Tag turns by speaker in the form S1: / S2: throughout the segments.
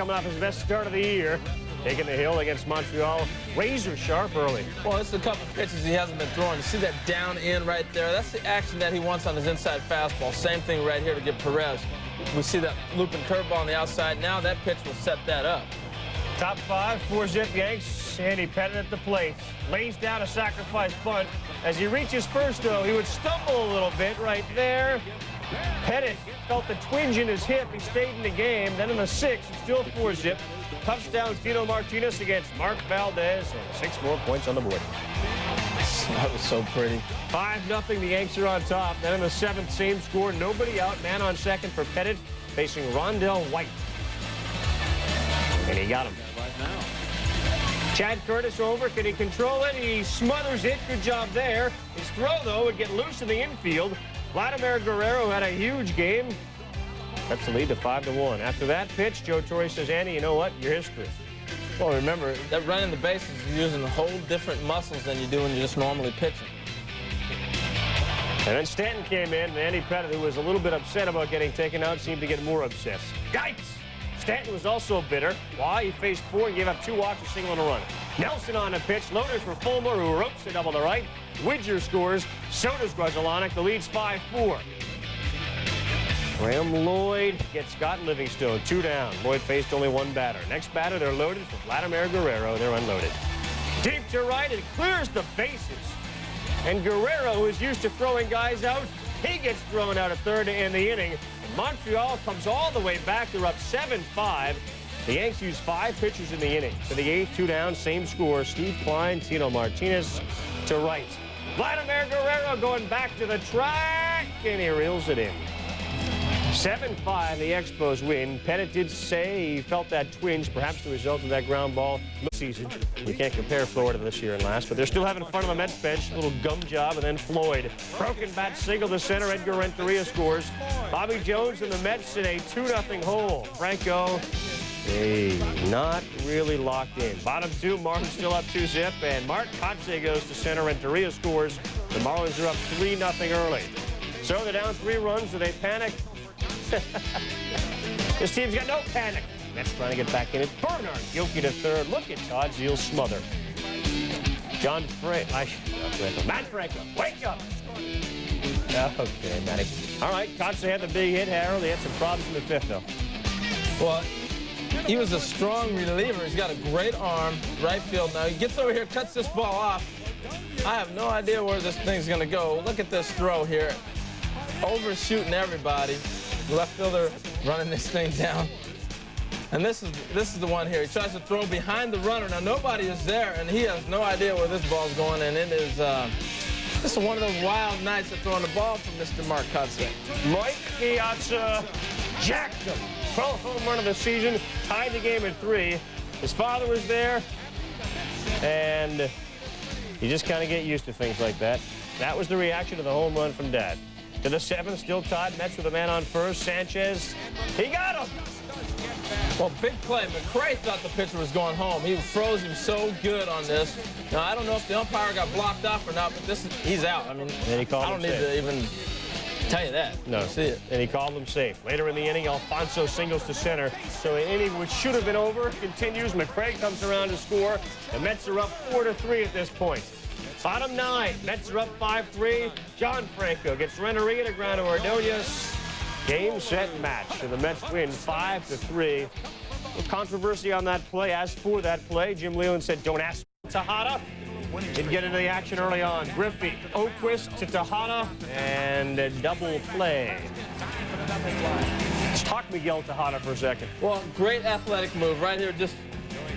S1: coming off his best start of the year. Taking the hill against Montreal. Razor sharp early.
S2: Well, it's a couple pitches he hasn't been throwing. You see that down in right there? That's the action that he wants on his inside fastball. Same thing right here to get Perez. We see that looping curveball on the outside. Now that pitch will set that up.
S1: Top 5, 4-zip Yanks. Andy Pettit at the plate. Lays down a sacrifice bunt. As he reaches first, though, he would stumble a little bit right there. Pettit felt the twinge in his hip. He stayed in the game. Then in the 6th, it's still 4-zip. Touchdown, Tino Martinez against Mark Valdez. And 6 more points on the board.
S2: That was so pretty.
S1: 5-0, the Yanks are on top. Then in the 7th, same score. Nobody out. Man on second for Pettit, facing Rondell White. And he got him.
S3: Right now.
S1: Chad Curtis over. Can he control it? He smothers it. Good job there. His throw, though, would get loose in the infield. Vladimir Guerrero had a huge game. That's the lead to 5-1. After that pitch, Joe Torre says, Andy, you know what? You're history.
S2: Well, remember, that running the bases is using a whole different muscles than you do when you're just normally pitching.
S1: And then Stanton came in, and Andy Pettit, who was a little bit upset about getting taken out, seemed to get more upset. Yikes! Stanton was also bitter. Why? He faced 4 and gave up 2 walks, a single, and a run. Nelson on the pitch, loaded for Fulmer, who ropes a double to right. Widger scores. So does Grzelcyk. The lead's 5-4. Graham Lloyd gets Scott Livingstone. 2 down. Lloyd faced only 1 batter. Next batter, they're loaded for Vladimir Guerrero. They're unloaded. Deep to right, it clears the bases. And Guerrero, who is used to throwing guys out, he gets thrown out at third to end the inning. And Montreal comes all the way back. They're up 7-5. The Yanks use 5 pitchers in the inning. To the 8th, 2 down, same score. Steve Klein, Tino Martinez to right. Vladimir Guerrero going back to the track, and he reels it in. 7-5, the Expos win. Pettit did say he felt that twinge, perhaps the result of that ground ball season. You can't compare Florida this year and last, but they're still having fun on the Mets bench. A little gum job, and then Floyd. Broken bat single to center. Edgar Renteria scores. Bobby Jones and the Mets in a 2-0 hole. Franco, not really locked in. Bottom 2, Marlins still up 2-zip, and Mark Kotsay goes to center. Renteria scores. The Marlins are up 3-0 early. So they're down 3 runs. Do they panic? This team's got no panic. Mets trying to get back in it. Bernard Gilkey to third. Look at Todd Zeal smother. Matt Franco, wake up. Okay, Matty. All right, Kotsay had the big hit, Harold. He had some problems in the 5th, though.
S2: Well, he was a strong reliever. He's got a great arm, right field. Now he gets over here, cuts this ball off. I have no idea where this thing's going to go. Look at this throw here. Overshooting everybody. Left fielder running this thing down. And this is the one here. He tries to throw behind the runner. Now nobody is there, and he has no idea where this ball's going. And it is this is one of those wild nights of throwing the ball from Mr. Mark Kotsay.
S1: Mike Piazza jacked him. 12th home run of the season. Tied the game at 3. His father was there, and you just kind of get used to things like that. That was the reaction to the home run from Dad. To the 7th, still tied. Mets with a man on first. Sanchez, he got him.
S2: Well, big play. McCray thought the pitcher was going home. He froze him so good on this. Now, I don't know if the umpire got blocked off or not, but he's out. I mean,
S1: and he called
S2: I don't need to even tell you that.
S1: No.
S2: See it.
S1: And he called him safe. Later in the inning, Alfonso singles to center. So an inning which should have been over continues. McCray comes around to score. The Mets are up 4-3 at this point. Bottom 9, Mets are up 5-3. John Franco gets Renteria to ground to Ordonez. Game, set, match. And the Mets win 5-3. Controversy on that play. As for that play, Jim Leland said, don't ask Tejada. Didn't get into the action early on. Griffey, Oquist to Tejada, and a double play. Let's talk Miguel Tejada for a second.
S2: Well, great athletic move right here. Just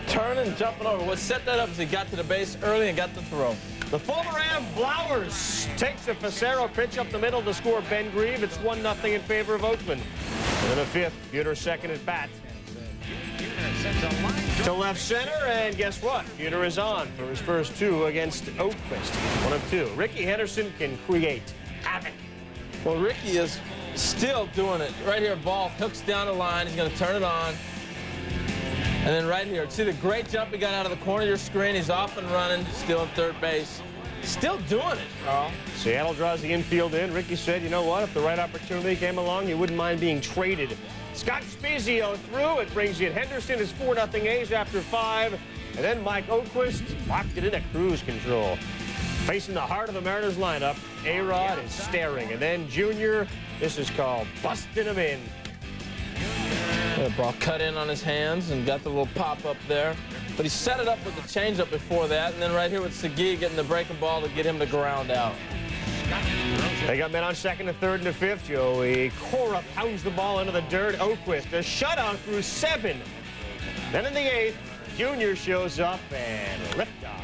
S2: turning, jumping over. What set that up is he got to the base early and got the throw.
S1: The former Av Blowers takes a Facero pitch up the middle to score Ben Grieve. It's 1-0 in favor of Oakland. And in the 5th, Buter second at bat. To left center, and guess what? Buter is on for his first 2 against Oakquist. 1 of 2. Ricky Henderson can create havoc.
S2: Well, Ricky is still doing it. Right here, ball hooks down the line. He's going to turn it on. And then right here, see the great jump he got out of the corner of your screen. He's off and running, still at third base. Still doing it, Carl.
S1: Seattle draws the infield in. Ricky said, you know what, if the right opportunity came along, he wouldn't mind being traded Scott Spezio through. It brings in Henderson. It's 4-0 A's after 5. And then Mike Oquist locked it in at cruise control. Facing the heart of the Mariners lineup, A-Rod is staring. And then Junior, this is called busting him in.
S2: The ball cut in on his hands and got the little pop up there. But he set it up with the changeup before that. And then right here with Segui getting the breaking ball to get him to ground out.
S1: They got men on second to third and to fifth. Joey Cora pounds the ball into the dirt. Oquist, a shutout through 7. Then in the 8th, Junior shows up and liftoff.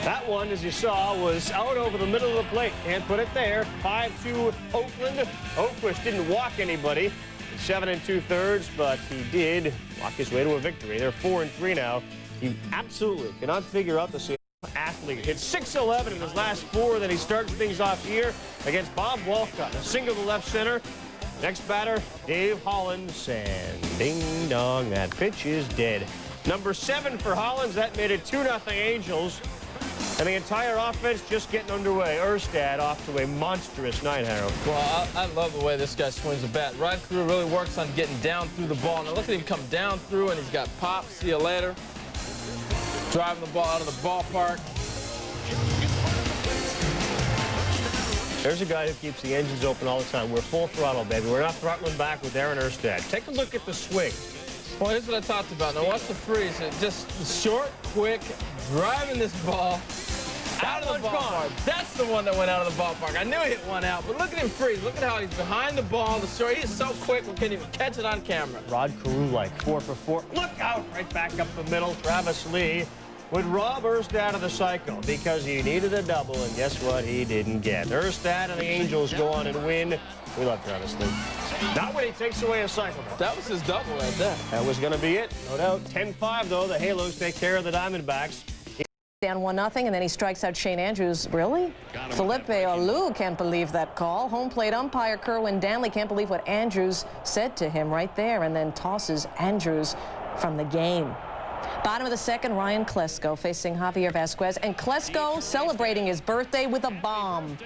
S1: That one, as you saw, was out over the middle of the plate. Can't put it there. 5-2 Oakland. Oquist didn't walk anybody. 7 2/3, but he did walk his way to a victory. They're 4-3 now. You absolutely cannot figure out the athlete. Hit .611 in his last 4. Then he starts things off here against Bob Walcott. A single to left center. Next batter, Dave Hollins, and ding dong, that pitch is dead. Number 7 for Hollins. That made it 2-0 Angels. And the entire offense just getting underway. Erstad off to a monstrous night, Harold.
S2: Well, I love the way this guy swings the bat. Rod Carew really works on getting down through the ball. Now look at him come down through, and he's got pop. See you later. Driving the ball out of the ballpark.
S1: There's a guy who keeps the engines open all the time. We're full throttle, baby. We're not throttling back with Aaron Erstad. Take a look at the swing.
S2: Well, here's what I talked about. Now watch the freeze. Just short, quick, driving this ball out of the ballpark. That's the one that went out of the ballpark. I knew he hit one out, but look at him freeze. Look at how he's behind the ball. The short, he's so quick we can't even catch it on camera.
S1: Rod Carew like 4 for 4. Look out! Right back up the middle. Travis Lee would rob Erstad of the cycle because he needed a double, and guess what? He didn't get. Erstad and the Angels go on and win. We love Travis Lee. Not when he takes away a cycle.
S2: That was his double right there.
S1: That was going to be it, no doubt. 10-5, though. The Halos take care of the Diamondbacks.
S3: Down 1-0, and then he strikes out Shane Andrews. Really? Felipe Alou can't believe that call. Home plate umpire Kerwin Danley can't believe what Andrews said to him right there, and then tosses Andrews from the game. Bottom of the second, Ryan Klesko facing Javier Vasquez, and Klesko celebrating his birthday with a bomb.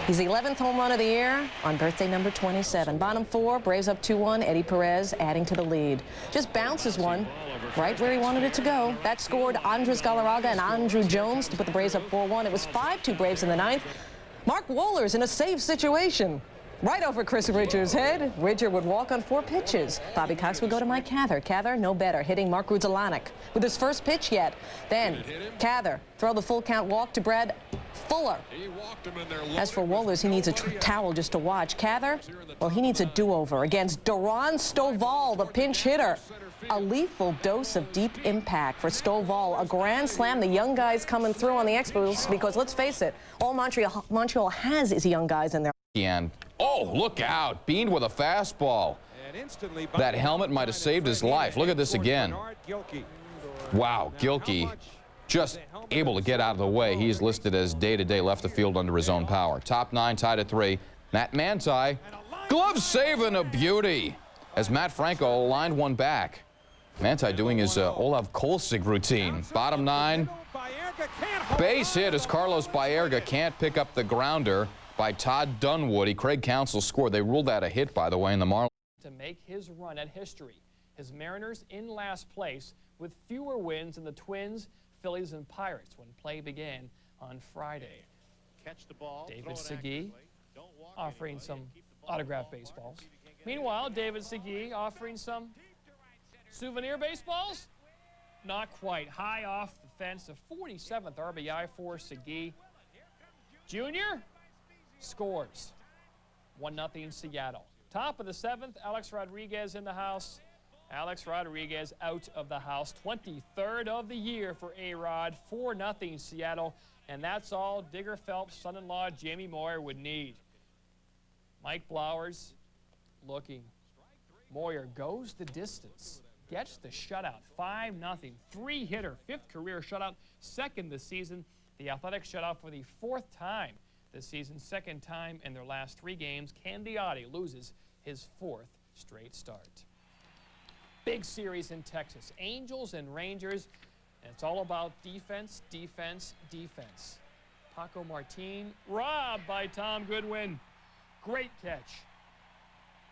S3: He's the 11th home run of the year on birthday number 27. Bottom 4, Braves up 2-1. Eddie Perez adding to the lead. Just bounces one right where he wanted it to go. That scored Andres Galarraga and Andrew Jones to put the Braves up 4-1. It was 5-2 Braves in the 9th. Mark Wohlers in a safe situation. Right over Chris Ridger's head. Ridger would walk on 4 pitches. Bobby Cox would go to Mike Cather. Cather, no better, hitting Mark Rudzelanek with his first pitch yet. Then Cather throw the full count walk to Brad Fuller. As for Wohlers, he needs a towel just to watch. Cather, well, he needs a do-over against Duran Stovall, the pinch hitter. A lethal dose of deep impact for Stovall. A grand slam. The young guys coming through on the Expos because, let's face it, all Montreal has is young guys in there.
S4: And, oh, look out. Beaned with a fastball. That helmet might have saved his life. Look at this again. Wow, Gilkey just able to get out of the way. He's listed as day-to-day left the field under his own power. Top 9 tied at 3. Matt Manti, glove saving a beauty as Matt Franco lined one back. Manti doing his Olav Kolsig routine. Bottom 9, base hit as Carlos Baerga can't pick up the grounder by Todd Dunwoody. Craig Counsell scored. They ruled that a hit, by the way, in the Marlins.
S5: To make his run at history, his Mariners in last place with fewer wins than the Twins, Phillies, and Pirates when play began on Friday. Catch the ball, David Segui offering some autographed baseballs. Meanwhile, David Segui offering some souvenir baseballs? Not quite. High off the fence, the 47th RBI for Segui. Junior scores. 1-0 Seattle. Top of the 7th, Alex Rodriguez in the house. Alex Rodriguez out of the house. 23rd of the year for A-Rod. 4-0 Seattle. And that's all Digger Phelps' son-in-law Jamie Moyer would need. Mike Blowers looking. Moyer goes the distance. Gets the shutout. 5-0. 3-hitter. 5th career shutout. 2nd this season. The Athletic shutout for the 4th time this season. 2nd time in their last 3 games. Candiotti loses his 4th straight start. Big series in Texas. Angels and Rangers. And it's all about defense, defense, defense. Paco Martin robbed by Tom Goodwin. Great catch.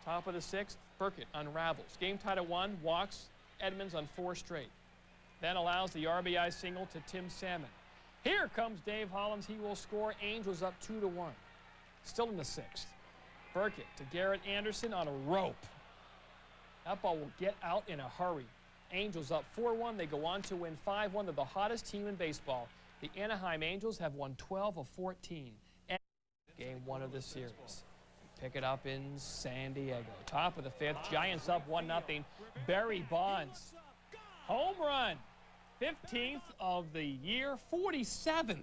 S5: Top of the 6th. Burkett unravels. Game tied at 1, walks Edmonds on 4 straight. Then allows the RBI single to Tim Salmon. Here comes Dave Hollins. He will score. Angels up 2-1. Still in the 6th. Burkett to Garrett Anderson on a rope. That ball will get out in a hurry. Angels up 4-1. They go on to win 5-1. They're the hottest team in baseball. The Anaheim Angels have won 12 of 14. Game 1 of the series. Pick it up in San Diego. Top of the 5th. Giants up 1-0. Barry Bonds. Home run. 15th of the year. 47th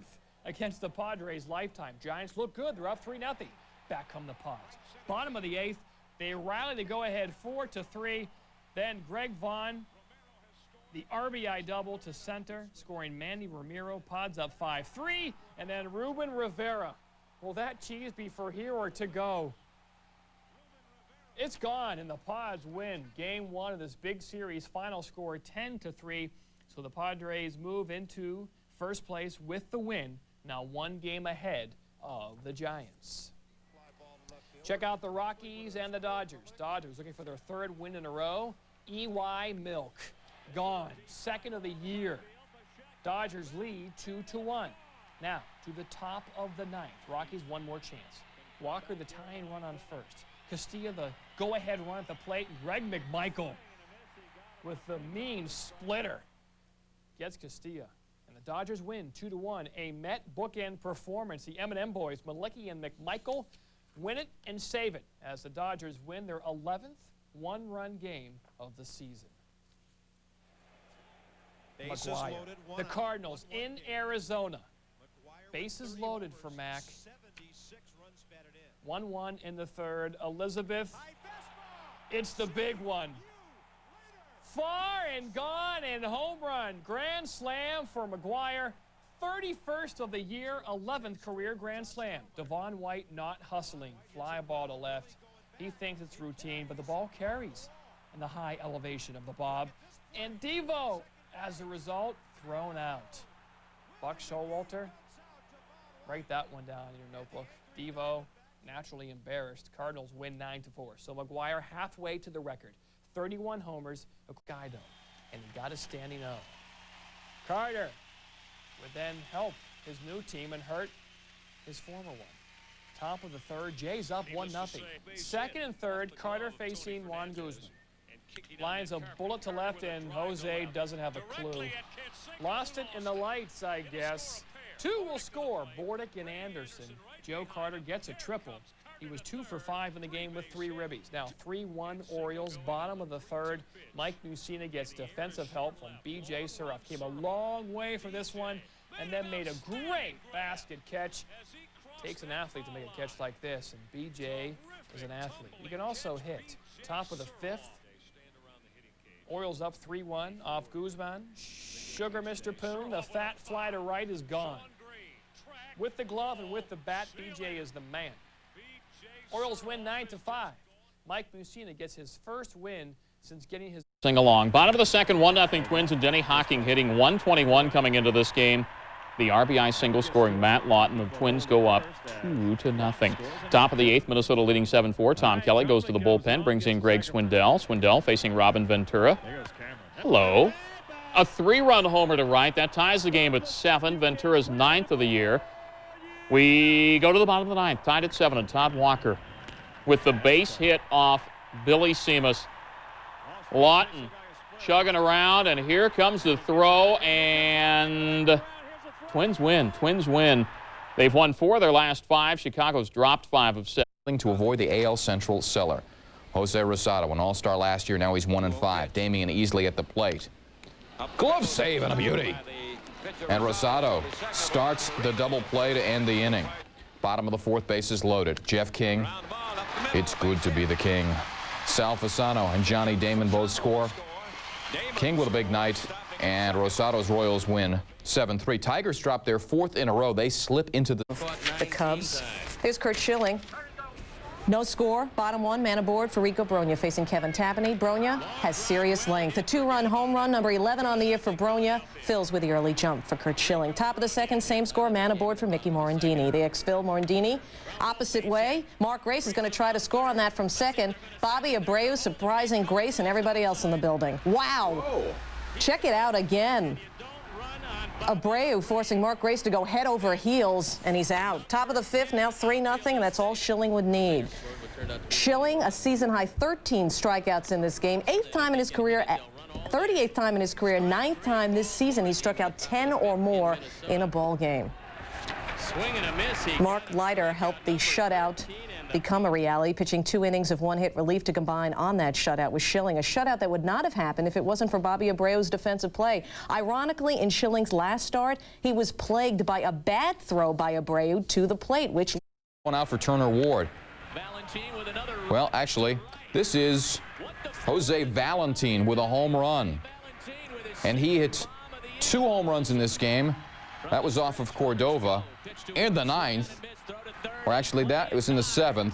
S5: against the Padres lifetime. Giants look good. They're up 3-0. Back come the Pods. Bottom of the 8th. They rally to go ahead 4-3. Then Greg Vaughn, the RBI double to center, scoring Manny Ramiro. Pods up 5-3. And then Ruben Rivera. Will that cheese be for here or to go? It's gone, and the Pods win Game 1 of this big series. Final score 10-3. So the Padres move into first place with the win. Now 1 game ahead of the Giants. Check out the Rockies and the Dodgers. Dodgers looking for their 3rd win in a row. E.Y. Milk gone, 2nd of the year. Dodgers lead 2-1. Now to the top of the 9th. Rockies 1 more chance. Walker the tying run on 1st. Castilla the go-ahead run at the plate. Greg McMichael with the mean splitter gets Castilla. And the Dodgers win 2-1. A Met bookend performance. The M&M boys, Malicki and McMichael, win it and save it as the Dodgers win their 11th one-run game of the season. McGuire. The Cardinals in Arizona. Bases loaded for Mac. 1-1 in the 3rd. Elizabeth. It's the big one. Far and gone and home run. Grand slam for McGuire. 31st of the year, 11th career grand slam. Devon White not hustling. Fly ball to left. He thinks it's routine, but the ball carries in the high elevation of the Bob. And Devo, as a result, thrown out. Buck Showalter, write that one down in your notebook. Devo, naturally embarrassed. Cardinals win 9-4. So McGuire halfway to the record. 31 homers, a guy though, and he got a standing O. Carter would then help his new team and hurt his former one. Top of the 3rd, Jays up 1-0. 2nd and 3rd, Carter facing Juan Guzman. Lines a bullet to left, and Jose doesn't have a clue. Lost it in the lights, I guess. 2 will score, Bordick and Anderson. Joe Carter gets a triple. He was 2 for 5 in the game with 3 ribbies. Now 3-1 Orioles, bottom of the 3rd. Mike Mussina gets defensive help from B.J. Surratt. Came a long way for this one and then made a great basket catch. Takes an athlete to make a catch like this, and B.J. is an athlete. He can also hit. Top of the 5th. Orioles up 3-1 off Guzman. Sugar Mr. Poon, the fat fly to right is gone. With the glove and with the bat, B.J. is the man. Orioles win 9-5. Mike Mussina gets his first win since getting his
S6: sing along. Bottom of the 2nd, 1-0 Twins, and Denny Hocking hitting 121 coming into this game. The RBI single scoring Matt Lawton. The Twins go up 2-0. Top of the 8th, Minnesota leading 7-4. Tom Kelly goes to the bullpen, brings in Greg Swindell. Swindell facing Robin Ventura. Hello. A 3-run homer to right. That ties the game at 7. Ventura's 9th of the year. We go to the bottom of the 9th, tied at 7, and Todd Walker with the base hit off Billy Seamus. Lawton chugging around, and here comes the throw, and Twins win. Twins win. They've won 4 of their last 5. Chicago's dropped 5 of 7.
S4: To avoid the AL Central cellar. Jose Rosado, an all-star last year, now he's 1-5. Damian Easley at the plate. Glove save and a beauty. And Rosado starts the double play to end the inning. Bottom of the 4th, bases loaded. Jeff King, it's good to be the king. Sal Fasano and Johnny Damon both score. King with a big night, and Rosado's Royals win 7-3. Tigers drop their 4th in a row. They slip into the
S3: Cubs. Here's Curt Schilling. No score, bottom one, man aboard for Rico Brogna facing Kevin Tapani. Brogna has serious length. A 2-run home run, number 11 on the year for Brogna, fills with the early jump for Curt Schilling. Top of the second, same score, man aboard for Mickey Morandini. The ex-Phil Morandini, opposite way. Mark Grace is going to try to score on that from second. Bobby Abreu surprising Grace and everybody else in the building. Wow. Whoa. Check it out again. Abreu forcing Mark Grace to go head over heels, and he's out. Top of the fifth, now 3-0, and that's all Schilling would need. Schilling, a season-high 13 strikeouts in this game, 8th time in his career, 38th time in his career, 9th time this season he struck out 10 or more in a ball game. Swing and a miss. Mark Leiter helped the shutout become a reality, pitching 2 innings of 1-hit relief to combine on that shutout with Schilling, a shutout that would not have happened if it wasn't for Bobby Abreu's defensive play. Ironically, in Schilling's last start, he was plagued by a bad throw by Abreu to the plate, which...
S4: One out for Turner Ward. Well, actually, this is Jose Valentin with a home run. And he hit 2 home runs in this game. That was off of Cordova in the 9th. Or actually, it was in the 7th.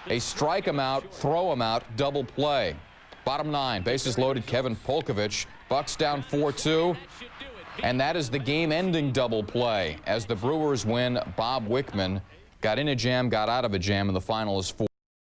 S4: A strike him out, throw him out, double play. Bottom 9, bases loaded, Kevin Polkovich. Bucks down 4-2. And that is the game-ending double play as the Brewers win. Bob Wickman got in a jam, got out of a jam, and the final is 4.